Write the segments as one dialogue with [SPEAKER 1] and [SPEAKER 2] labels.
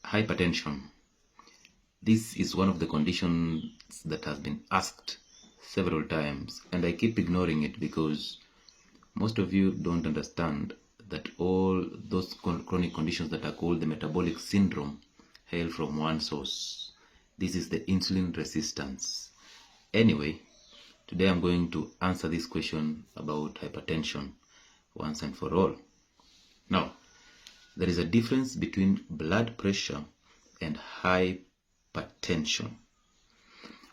[SPEAKER 1] Hypertension. This is one of the conditions that has been asked several times, and I keep ignoring it because most of you don't understand that all those chronic conditions that are called the metabolic syndrome hail from one source. This is the insulin resistance. Anyway, today I'm going to answer this question about hypertension once and for all. Now, there is a difference between blood pressure and hypertension.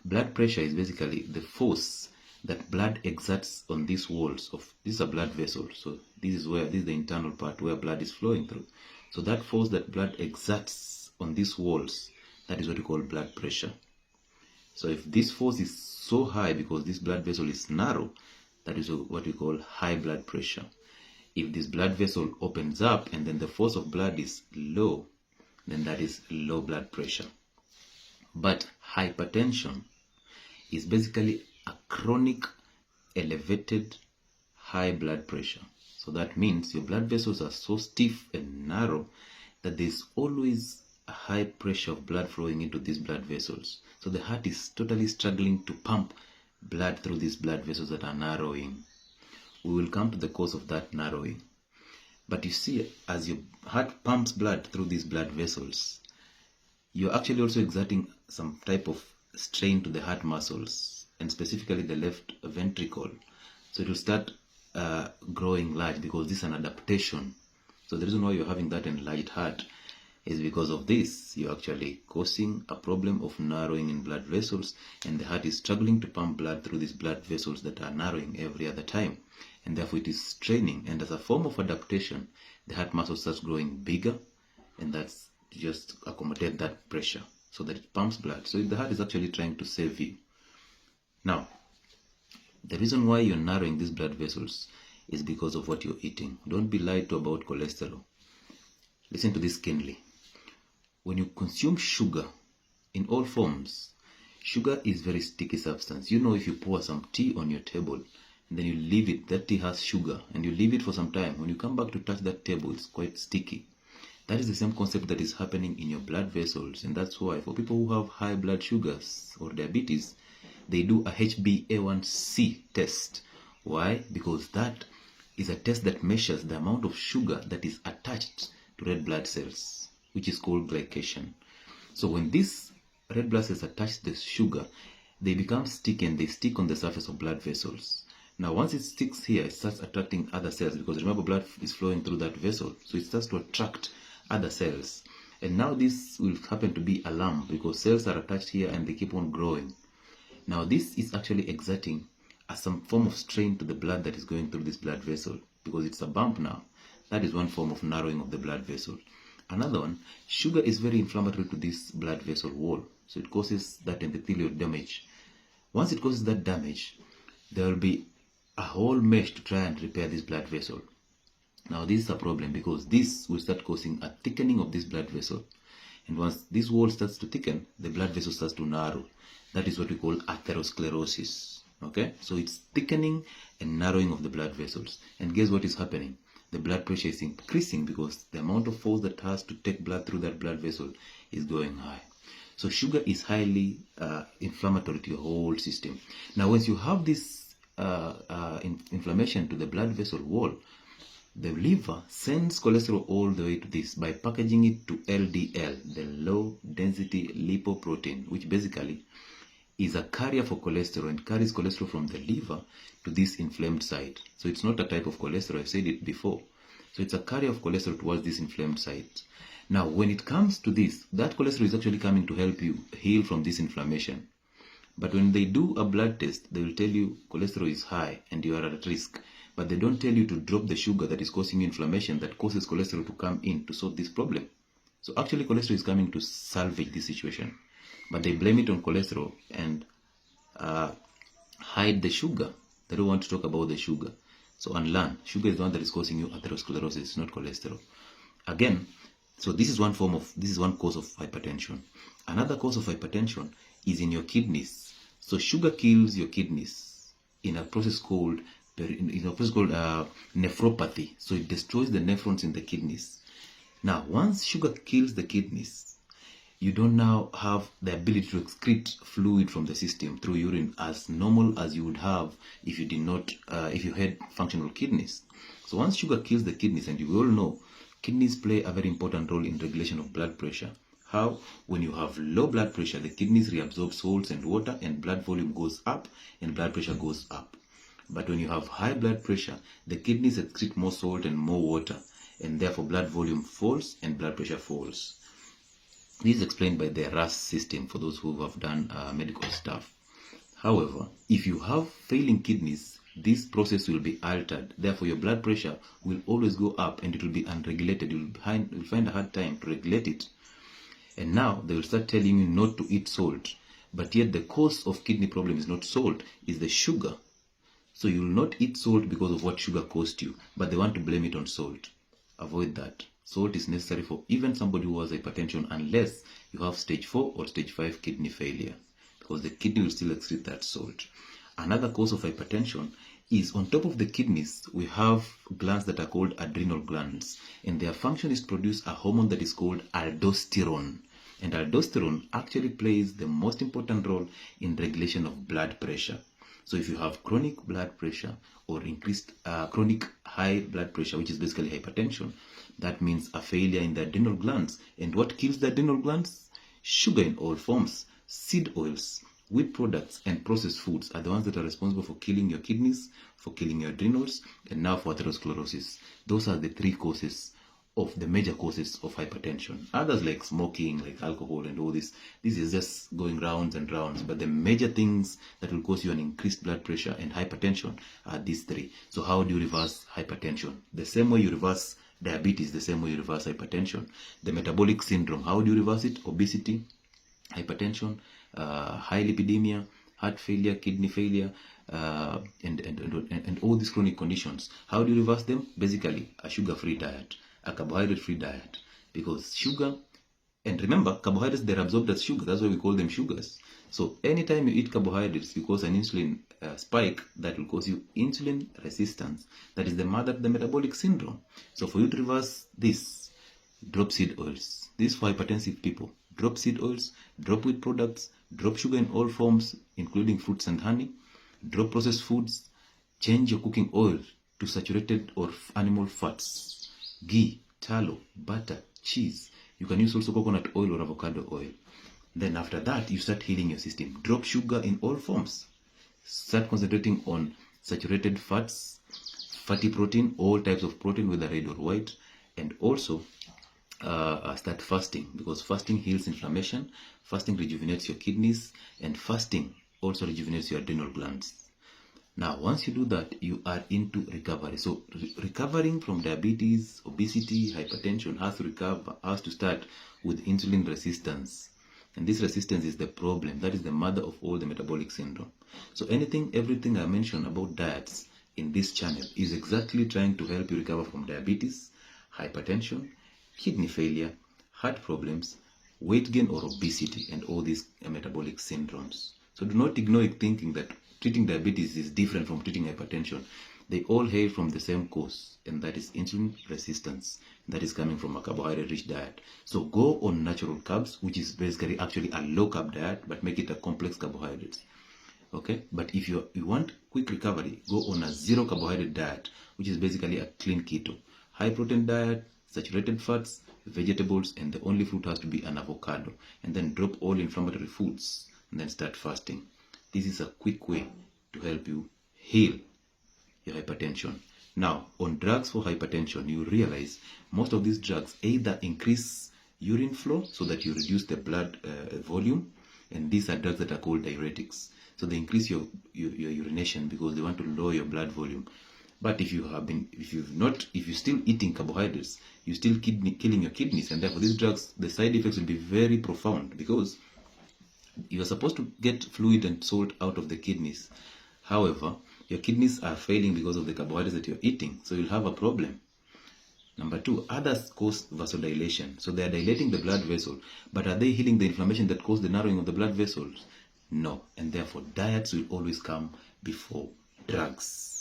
[SPEAKER 1] Blood pressure is basically the force that blood exerts on these walls of this is a blood vessel. So this is the internal part where blood is flowing through. So that force that blood exerts on these walls, that is what we call blood pressure. So if this force is so high because this blood vessel is narrow, that is what we call high blood pressure. If this blood vessel opens up and then the force of blood is low, then that is low blood pressure. But hypertension is basically a chronic elevated high blood pressure. So that means your blood vessels are so stiff and narrow that there's always a high pressure of blood flowing into these blood vessels. So the heart is totally struggling to pump blood through these blood vessels that are narrowing. We will come to the cause of that narrowing. But you see, as your heart pumps blood through these blood vessels, you're actually also exerting some type of strain to the heart muscles, and specifically the left ventricle. So it will start growing large because this is an adaptation. So the reason why you're having that enlarged heart is because of this. You're actually causing a problem of narrowing in blood vessels, and the heart is struggling to pump blood through these blood vessels that are narrowing every other time, and therefore it is straining. And as a form of adaptation, the heart muscle starts growing bigger, and that's just accommodate that pressure so that it pumps blood. So the heart is actually trying to save you. Now, the reason why you're narrowing these blood vessels is because of what you're eating. Don't be lied to about cholesterol. Listen to this keenly. When you consume sugar in all forms, sugar is very sticky substance. You know, if you pour some tea on your table and then you leave it, that tea has sugar, and you leave it for some time, when you come back to touch that table, it's quite sticky. That is the same concept that is happening in your blood vessels, and that's why for people who have high blood sugars or diabetes, they do a HbA1c test. Why? Because that is a test that measures the amount of sugar that is attached to red blood cells, which is called glycation. So when these red blood cells attach the sugar, they become sticky and they stick on the surface of blood vessels. Now once it sticks here, it starts attracting other cells, because remember, blood is flowing through that vessel, so it starts to attract other cells. And now this will happen to be a lump because cells are attached here and they keep on growing. Now this is actually exerting some form of strain to the blood that is going through this blood vessel, because it's a bump now. That is one form of narrowing of the blood vessel. Another one, sugar is very inflammatory to this blood vessel wall, so it causes that endothelial damage. Once it causes that damage, there will be a whole mesh to try and repair this blood vessel. Now this is a problem because this will start causing a thickening of this blood vessel, and once this wall starts to thicken, the blood vessel starts to narrow. That is what we call atherosclerosis. Okay, so it's thickening and narrowing of the blood vessels, and guess what is happening? The blood pressure is increasing because the amount of force that has to take blood through that blood vessel is going high. So sugar is highly inflammatory to your whole system. Now once you have this inflammation to the blood vessel wall, the liver sends cholesterol all the way to this by packaging it to LDL, the low density lipoprotein, which basically is a carrier for cholesterol and carries cholesterol from the liver to this inflamed site. So it's not a type of cholesterol, I've said it before. So it's a carrier of cholesterol towards this inflamed site. Now when it comes to this, that cholesterol is actually coming to help you heal from this inflammation. But when they do a blood test, they will tell you cholesterol is high and you are at risk. But they don't tell you to drop the sugar that is causing inflammation that causes cholesterol to come in to solve this problem. So actually cholesterol is coming to salvage this situation. But they blame it on cholesterol and hide the sugar. They don't want to talk about the sugar. So unlearn. Sugar is the one that is causing you atherosclerosis, not cholesterol. Again, so this is one cause of hypertension. Another cause of hypertension is in your kidneys. So sugar kills your kidneys in a process called nephropathy. So it destroys the nephrons in the kidneys. Now, once sugar kills the kidneys, you don't now have the ability to excrete fluid from the system through urine as normal as you would have if you did not, if you had functional kidneys. So once sugar kills the kidneys, and you all know, kidneys play a very important role in regulation of blood pressure. How? When you have low blood pressure, the kidneys reabsorb salts and water, and blood volume goes up and blood pressure goes up. But when you have high blood pressure, the kidneys excrete more salt and more water, and therefore blood volume falls and blood pressure falls. This is explained by the RAS system for those who have done medical stuff. However, if you have failing kidneys, this process will be altered. Therefore, your blood pressure will always go up and it will be unregulated. You will find a hard time to regulate it. And now they will start telling you not to eat salt. But yet the cause of kidney problem is not salt, it's the sugar. So you will not eat salt because of what sugar caused you, but they want to blame it on salt. Avoid that. Salt is necessary for even somebody who has hypertension unless you have stage 4 or stage 5 kidney failure, because the kidney will still excrete that salt. Another cause of hypertension is on top of the kidneys, we have glands that are called adrenal glands, and their function is to produce a hormone that is called aldosterone. And aldosterone actually plays the most important role in regulation of blood pressure. So if you have chronic blood pressure or increased chronic high blood pressure, which is basically hypertension, that means a failure in the adrenal glands. And what kills the adrenal glands? Sugar in all forms, seed oils, wheat products, and processed foods are the ones that are responsible for killing your kidneys, for killing your adrenals, and now for atherosclerosis. Those are the three causes of the major causes of hypertension. Others like smoking, like alcohol and all this is just going rounds and rounds, but the major things that will cause you an increased blood pressure and hypertension are these three. So how do you reverse hypertension? The same way you reverse diabetes, the same way you reverse hypertension. The metabolic syndrome, how do you reverse it? Obesity, hypertension, high lipidemia, heart failure, kidney failure, and all these chronic conditions. How do you reverse them? Basically, a sugar-free diet, a carbohydrate-free diet, because sugar, and remember, carbohydrates, they're absorbed as sugar. That's why we call them sugars. So anytime you eat carbohydrates, you cause an insulin spike that will cause you insulin resistance. That is the mother of the metabolic syndrome. So for you to reverse this, drop seed oils. This is for hypertensive people. Drop seed oils, drop wheat products, drop sugar in all forms, including fruits and honey, drop processed foods, change your cooking oil to saturated or animal fats, ghee, tallow, butter, cheese. You can use also coconut oil or avocado oil. Then after that, you start healing your system. Drop sugar in all forms. Start concentrating on saturated fats, fatty protein, all types of protein, whether red or white, and also start fasting, because fasting heals inflammation, fasting rejuvenates your kidneys, and fasting also rejuvenates your adrenal glands. Now, once you do that, you are into recovery. So recovering from diabetes, obesity, hypertension has to start with insulin resistance. And this resistance is the problem. That is the mother of all the metabolic syndrome. So everything I mentioned about diets in this channel is exactly trying to help you recover from diabetes, hypertension, kidney failure, heart problems, weight gain or obesity, and all these metabolic syndromes. So do not ignore it thinking that treating diabetes is different from treating hypertension. They all hail from the same cause, and that is insulin resistance. That is coming from a carbohydrate-rich diet. So go on natural carbs, which is basically actually a low-carb diet, but make it a complex carbohydrates. Okay, but if you want quick recovery, go on a zero carbohydrate diet, which is basically a clean keto. High protein diet, saturated fats, vegetables, and the only fruit has to be an avocado. And then drop all inflammatory foods and then start fasting. This is a quick way to help you heal your hypertension. Now, on drugs for hypertension, you realize most of these drugs either increase urine flow so that you reduce the blood volume, and these are drugs that are called diuretics. So they increase your urination because they want to lower your blood volume. But if you're still eating carbohydrates, you're still killing your kidneys, and therefore these drugs, the side effects will be very profound, because you are supposed to get fluid and salt out of the kidneys. However, your kidneys are failing because of the carbohydrates that you're eating, so you'll have a problem. Number two, others cause vasodilation. So they are dilating the blood vessel, but are they healing the inflammation that caused the narrowing of the blood vessels? No, and therefore diets will always come before drugs.